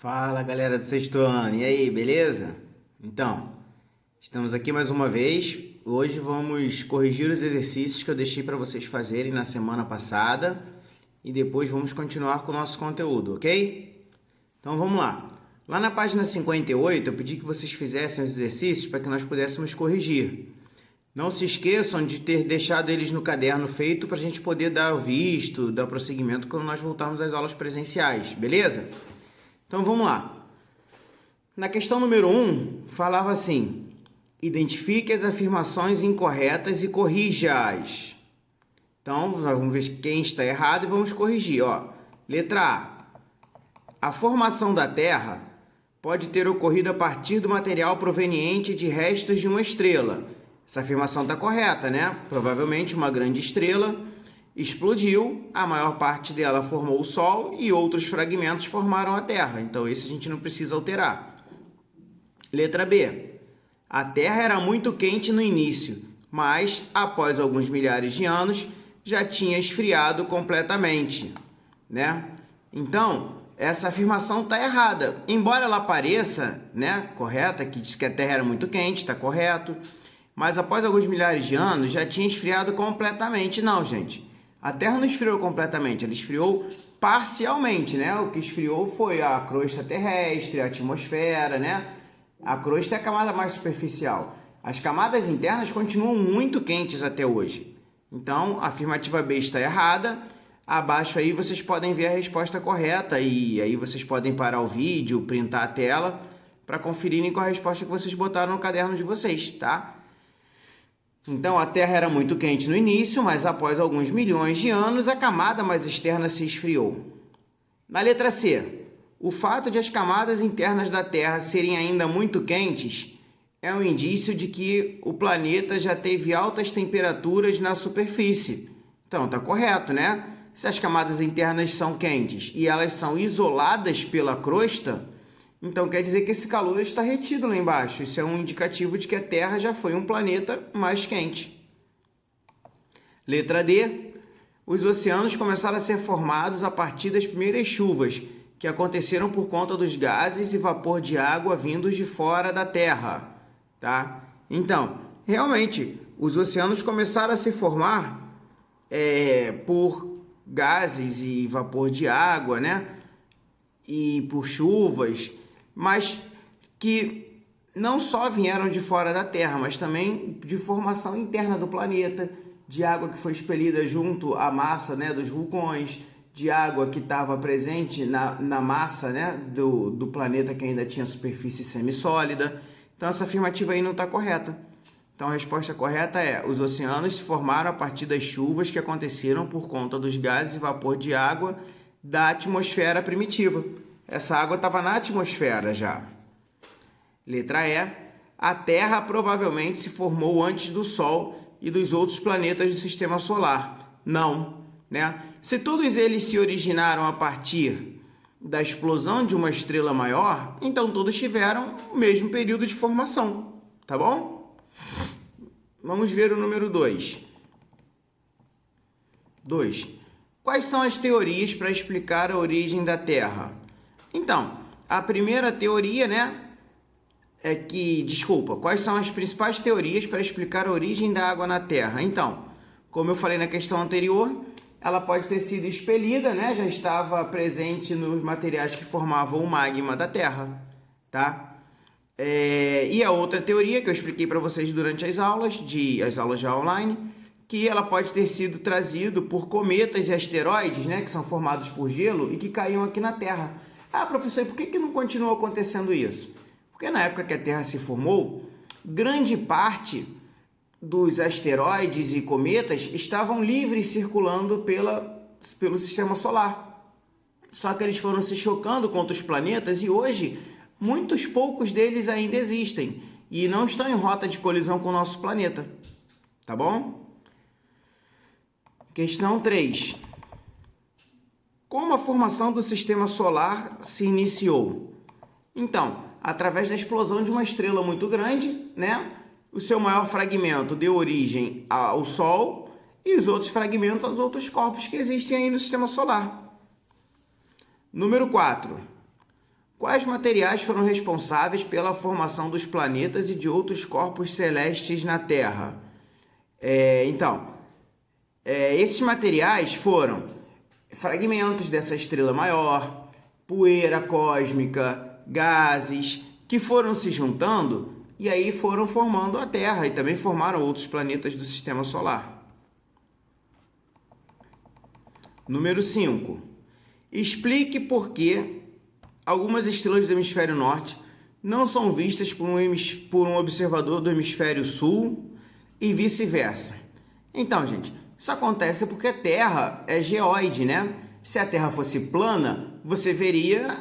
Fala galera do sexto ano, e aí, beleza? Então, estamos aqui mais uma vez. Hoje vamos corrigir os exercícios que eu deixei para vocês fazerem na semana passada e depois vamos continuar com o nosso conteúdo, ok? Então vamos lá. Lá na página 58 eu pedi que vocês fizessem os exercícios para que nós pudéssemos corrigir. Não se esqueçam de ter deixado eles no caderno feito para a gente poder dar o visto, dar prosseguimento quando nós voltarmos às aulas presenciais, beleza? Então vamos lá. Na questão número 1, falava assim: identifique as afirmações incorretas e corrija-as. Então vamos ver quem está errado e vamos corrigir. Letra A. A formação da Terra pode ter ocorrido a partir do material proveniente de restos de uma estrela. Essa afirmação está correta, né? Provavelmente uma grande estrela explodiu, a maior parte dela formou o Sol e outros fragmentos formaram a Terra. Então, esse a gente não precisa alterar. Letra B. A Terra era muito quente no início, mas, após alguns milhares de anos, já tinha esfriado completamente, né? Então, essa afirmação está errada. Embora ela pareça, né, correta, que diz que a Terra era muito quente, está correto, mas após alguns milhares de anos já tinha esfriado completamente. Não, gente. A Terra não esfriou completamente, ela esfriou parcialmente, né? O que esfriou foi a crosta terrestre, a atmosfera, né? A crosta é a camada mais superficial. As camadas internas continuam muito quentes até hoje. Então, a afirmativa B está errada. Abaixo aí vocês podem ver a resposta correta e aí vocês podem parar o vídeo, printar a tela para conferirem qual a resposta que vocês botaram no caderno de vocês, tá? Então, a Terra era muito quente no início, mas após alguns milhões de anos, a camada mais externa se esfriou. Na letra C, o fato de as camadas internas da Terra serem ainda muito quentes é um indício de que o planeta já teve altas temperaturas na superfície. Então, está correto, né? Se as camadas internas são quentes e elas são isoladas pela crosta, então quer dizer que esse calor está retido lá embaixo. Isso é um indicativo de que a Terra já foi um planeta mais quente. Letra D. Os oceanos começaram a ser formados a partir das primeiras chuvas, que aconteceram por conta dos gases e vapor de água vindos de fora da Terra. Tá? Então, realmente, os oceanos começaram a se formar por gases e vapor de água, né? E por chuvas, mas que não só vieram de fora da Terra, mas também de formação interna do planeta, de água que foi expelida junto à massa, né, dos vulcões, de água que estava presente na massa, né, do planeta que ainda tinha superfície semissólida. Então essa afirmativa aí não está correta. Então a resposta correta é: os oceanos se formaram a partir das chuvas que aconteceram por conta dos gases e vapor de água da atmosfera primitiva. Essa água estava na atmosfera já. Letra E. A Terra provavelmente se formou antes do Sol e dos outros planetas do Sistema Solar. Não, né? Se todos eles se originaram a partir da explosão de uma estrela maior, então todos tiveram o mesmo período de formação, tá bom? Vamos ver o número 2. 2. Quais são as teorias para explicar a origem da Terra? Então, a primeira teoria, né, quais são as principais teorias para explicar a origem da água na Terra? Então, como eu falei na questão anterior, ela pode ter sido expelida, né, já estava presente nos materiais que formavam o magma da Terra, tá? E a outra teoria que eu expliquei para vocês durante as aulas já online, que ela pode ter sido trazido por cometas e asteroides, né, que são formados por gelo e que caíam aqui na Terra. Ah, professor, e por que não continuou acontecendo isso? Porque na época que a Terra se formou, grande parte dos asteroides e cometas estavam livres circulando pelo sistema solar. Só que eles foram se chocando contra os planetas e hoje muitos poucos deles ainda existem e não estão em rota de colisão com o nosso planeta. Tá bom? Questão 3. Como a formação do sistema solar se iniciou? Então, através da explosão de uma estrela muito grande, né? O seu maior fragmento deu origem ao Sol e os outros fragmentos aos outros corpos que existem aí no sistema solar. Número 4. Quais materiais foram responsáveis pela formação dos planetas e de outros corpos celestes na Terra? Esses materiais foram fragmentos dessa estrela maior, poeira cósmica, gases, que foram se juntando e aí foram formando a Terra e também formaram outros planetas do Sistema Solar. Número 5. Explique por que algumas estrelas do hemisfério norte não são vistas por um observador do hemisfério sul e vice-versa. Então, gente, isso acontece porque a Terra é geóide, né? Se a Terra fosse plana, você veria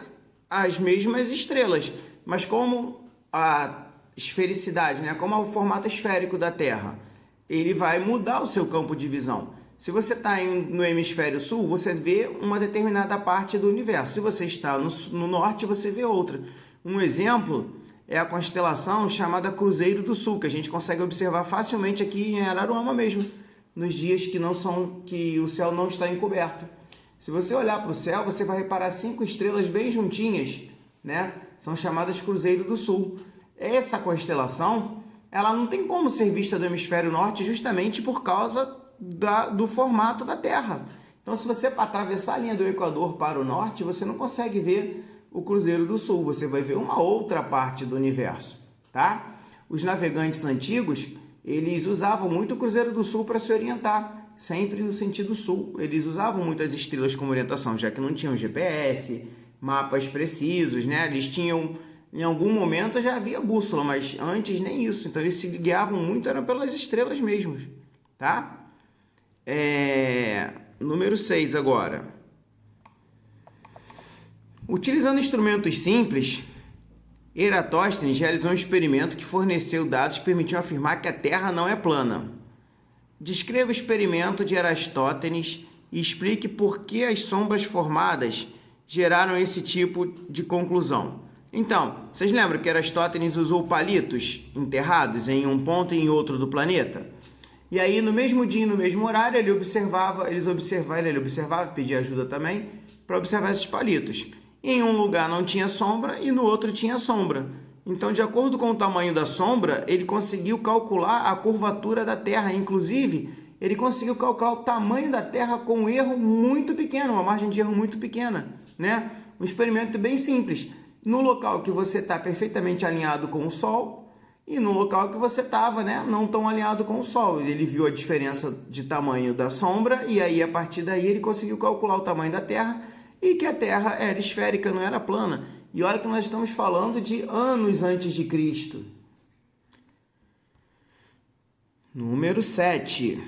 as mesmas estrelas. Mas como a esfericidade, né? Como é o formato esférico da Terra, ele vai mudar o seu campo de visão. Se você está no hemisfério sul, você vê uma determinada parte do universo. Se você está no norte, você vê outra. Um exemplo é a constelação chamada Cruzeiro do Sul, que a gente consegue observar facilmente aqui em Araruama mesmo, nos dias que o céu não está encoberto. Se você olhar para o céu, você vai reparar 5 estrelas bem juntinhas, né? São chamadas Cruzeiro do Sul. Essa constelação, ela não tem como ser vista do hemisfério norte justamente por causa do formato da Terra. Então, se você atravessar a linha do Equador para o norte, você não consegue ver o Cruzeiro do Sul, você vai ver uma outra parte do universo, tá? Os navegantes antigos, eles usavam muito o Cruzeiro do Sul para se orientar, sempre no sentido sul. Eles usavam muito as estrelas como orientação, já que não tinham GPS, mapas precisos, né? Eles tinham, em algum momento já havia bússola, mas antes nem isso. Então, eles se guiavam muito, eram pelas estrelas mesmo, tá? Número 6 agora. Utilizando instrumentos simples, Eratóstenes realizou um experimento que forneceu dados que permitiam afirmar que a Terra não é plana. Descreva o experimento de Eratóstenes e explique por que as sombras formadas geraram esse tipo de conclusão. Então, vocês lembram que Eratóstenes usou palitos enterrados em um ponto e em outro do planeta? E aí, no mesmo dia e no mesmo horário, ele observava, pedia ajuda também, para observar esses palitos. Em um lugar não tinha sombra e no outro tinha sombra. Então, de acordo com o tamanho da sombra, ele conseguiu calcular a curvatura da Terra. Inclusive, ele conseguiu calcular o tamanho da Terra com um erro muito pequeno, uma margem de erro muito pequena, né? Um experimento bem simples. No local que você está perfeitamente alinhado com o Sol, e no local que você estava, né, não tão alinhado com o Sol. Ele viu a diferença de tamanho da sombra e aí, a partir daí, ele conseguiu calcular o tamanho da Terra e que a Terra era esférica, não era plana. E olha que nós estamos falando de anos antes de Cristo. Número 7.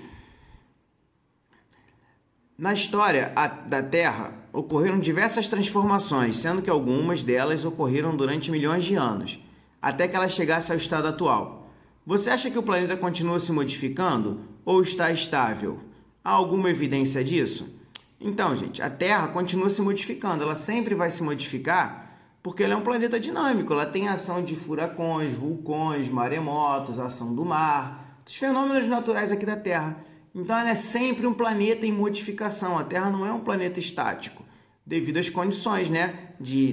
Na história da Terra, ocorreram diversas transformações, sendo que algumas delas ocorreram durante milhões de anos, até que ela chegasse ao estado atual. Você acha que o planeta continua se modificando ou está estável? Há alguma evidência disso? Então, gente, a Terra continua se modificando. Ela sempre vai se modificar porque ela é um planeta dinâmico. Ela tem ação de furacões, vulcões, maremotos, ação do mar, os fenômenos naturais aqui da Terra. Então, ela é sempre um planeta em modificação. A Terra não é um planeta estático, devido às condições, né,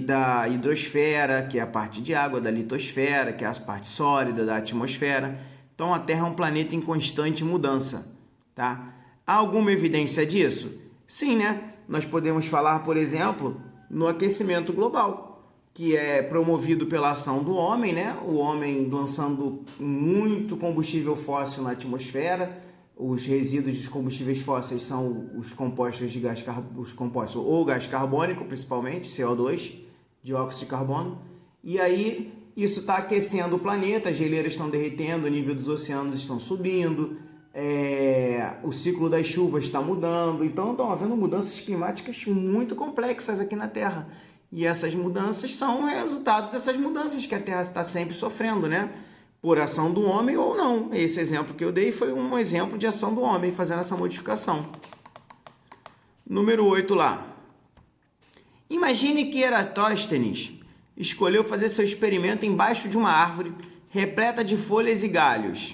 da hidrosfera, que é a parte de água, da litosfera, que é a parte sólida, da atmosfera. Então, a Terra é um planeta em constante mudança, tá? Há alguma evidência disso? Sim, né? Nós podemos falar, por exemplo, no aquecimento global, que é promovido pela ação do homem, né? O homem lançando muito combustível fóssil na atmosfera. Os resíduos dos combustíveis fósseis são os compostos de gás ou gás carbônico, principalmente, CO2, dióxido de carbono. E aí, isso está aquecendo o planeta, as geleiras estão derretendo, o nível dos oceanos estão subindo, o ciclo das chuvas está mudando. Então, estão havendo mudanças climáticas muito complexas aqui na Terra. E essas mudanças são resultado dessas mudanças que a Terra está sempre sofrendo, né? Por ação do homem ou não. Esse exemplo que eu dei foi um exemplo de ação do homem fazendo essa modificação. Número 8 lá. Imagine que Eratóstenes escolheu fazer seu experimento embaixo de uma árvore repleta de folhas e galhos.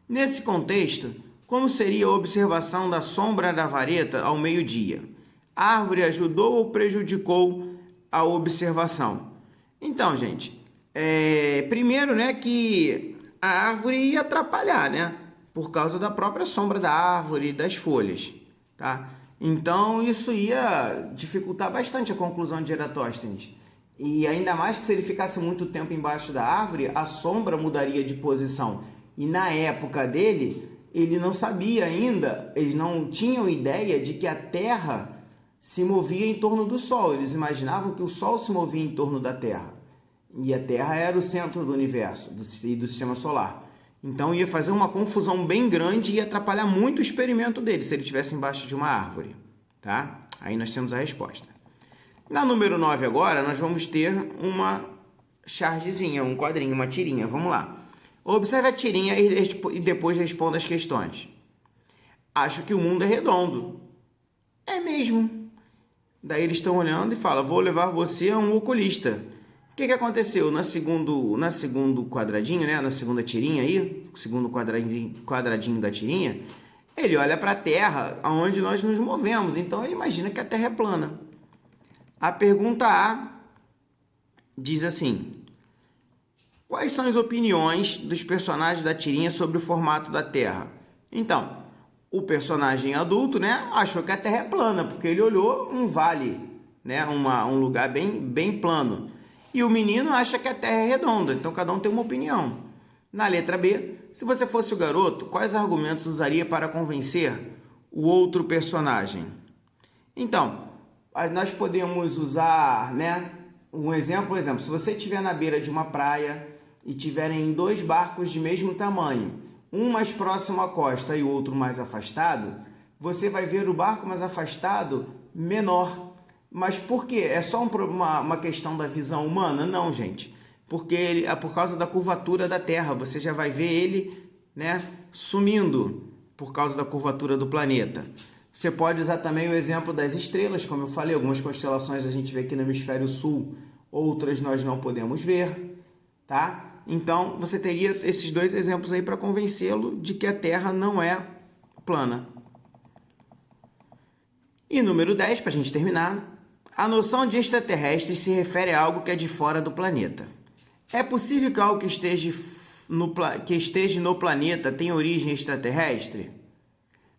Nesse contexto, como seria a observação da sombra da vareta ao meio-dia? A árvore ajudou ou prejudicou a observação? Então, gente, primeiro, né, que a árvore ia atrapalhar, né, por causa da própria sombra da árvore e das folhas, tá? Então, isso ia dificultar bastante a conclusão de Eratóstenes. E ainda mais que se ele ficasse muito tempo embaixo da árvore, a sombra mudaria de posição. E na época dele, ele não sabia ainda, eles não tinham ideia de que a Terra se movia em torno do Sol. Eles imaginavam que o Sol se movia em torno da Terra. E a Terra era o centro do universo e do sistema solar. Então ia fazer uma confusão bem grande e ia atrapalhar muito o experimento dele se ele estivesse embaixo de uma árvore. Tá? Aí nós temos a resposta. Na número 9 agora, nós vamos ter uma chargezinha, um quadrinho, uma tirinha. Vamos lá. Observe a tirinha e depois responda as questões. Acho que o mundo é redondo. É mesmo. Daí eles estão olhando e falam, vou levar você a um oculista. O que aconteceu? Na segundo quadradinho, né? Na segunda tirinha aí, segundo quadradinho da tirinha, ele olha para a Terra, aonde nós nos movemos. Então ele imagina que a Terra é plana. A pergunta A diz assim: quais são as opiniões dos personagens da tirinha sobre o formato da Terra? Então, o personagem adulto, né, achou que a Terra é plana, porque ele olhou um vale, né, um lugar bem plano. E o menino acha que a Terra é redonda, então cada um tem uma opinião. Na letra B, se você fosse o garoto, quais argumentos usaria para convencer o outro personagem? Então, nós podemos usar, né, um exemplo, se você estiver na beira de uma praia e tiverem dois barcos de mesmo tamanho, um mais próximo à costa e o outro mais afastado, você vai ver o barco mais afastado menor. Mas por quê? É só uma questão da visão humana? Não, gente. Porque ele, é por causa da curvatura da Terra. Você já vai ver ele, né, sumindo por causa da curvatura do planeta. Você pode usar também o exemplo das estrelas, como eu falei. Algumas constelações a gente vê aqui no hemisfério sul, outras nós não podemos ver, tá? Então, você teria esses dois exemplos aí para convencê-lo de que a Terra não é plana. E número 10, para a gente terminar. A noção de extraterrestre se refere a algo que é de fora do planeta. É possível que algo que esteja no planeta tenha origem extraterrestre?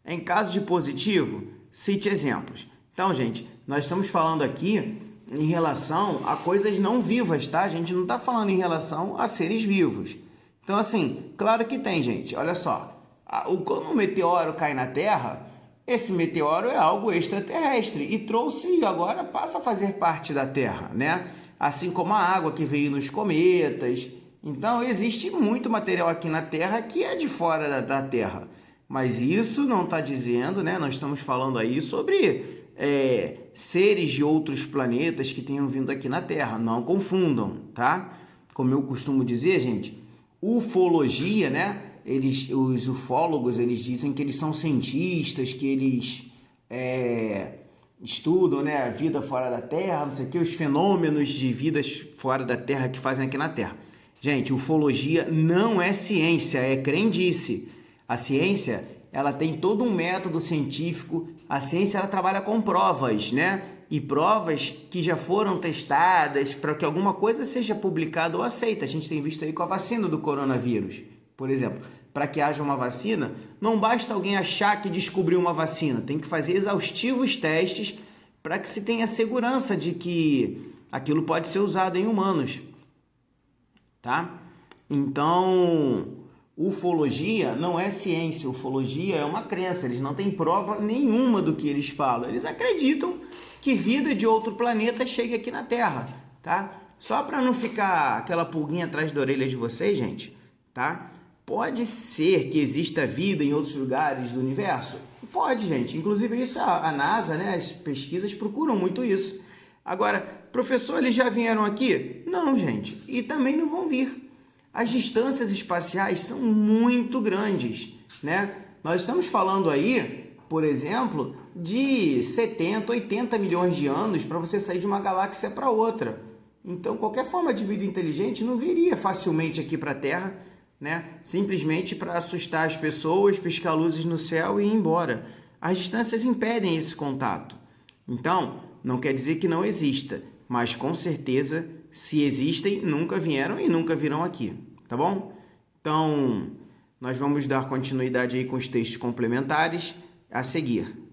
Em caso de positivo, cite exemplos. Então, gente, nós estamos falando aqui em relação a coisas não vivas, tá? A gente não está falando em relação a seres vivos. Então, assim, claro que tem, gente. Olha só, quando um meteoro cai na Terra, esse meteoro é algo extraterrestre e agora passa a fazer parte da Terra, né? Assim como a água que veio nos cometas. Então, existe muito material aqui na Terra que é de fora da Terra. Mas isso não está dizendo, né? Nós estamos falando aí sobre seres de outros planetas que tenham vindo aqui na Terra. Não confundam, tá? Como eu costumo dizer, gente, ufologia, né? Os ufólogos, eles dizem que eles são cientistas, que eles estudam, né, a vida fora da Terra, não sei o que, os fenômenos de vidas fora da Terra que fazem aqui na Terra. Gente, ufologia não é ciência, é crendice. A ciência, ela tem todo um método científico. A ciência, ela trabalha com provas, né? E provas que já foram testadas para que alguma coisa seja publicada ou aceita. A gente tem visto aí com a vacina do coronavírus, por exemplo. Para que haja uma vacina, não basta alguém achar que descobriu uma vacina. Tem que fazer exaustivos testes para que se tenha segurança de que aquilo pode ser usado em humanos, tá? Então, ufologia não é ciência, ufologia é uma crença, eles não têm prova nenhuma do que eles falam. Eles acreditam que vida de outro planeta chega aqui na Terra, tá? Só para não ficar aquela pulguinha atrás da orelha de vocês, gente, tá? Pode ser que exista vida em outros lugares do universo? Pode, gente. Inclusive isso a NASA, né, as pesquisas procuram muito isso. Agora, professor, eles já vieram aqui? Não, gente. E também não vão vir. As distâncias espaciais são muito grandes, né? Nós estamos falando aí, por exemplo, de 70, 80 milhões de anos para você sair de uma galáxia para outra. Então, qualquer forma de vida inteligente não viria facilmente aqui para a Terra, né? Simplesmente para assustar as pessoas, piscar luzes no céu e ir embora. As distâncias impedem esse contato. Então, não quer dizer que não exista. mas com certeza, se existem, nunca vieram e nunca virão aqui, tá bom? Então, nós vamos dar continuidade aí com os textos complementares a seguir.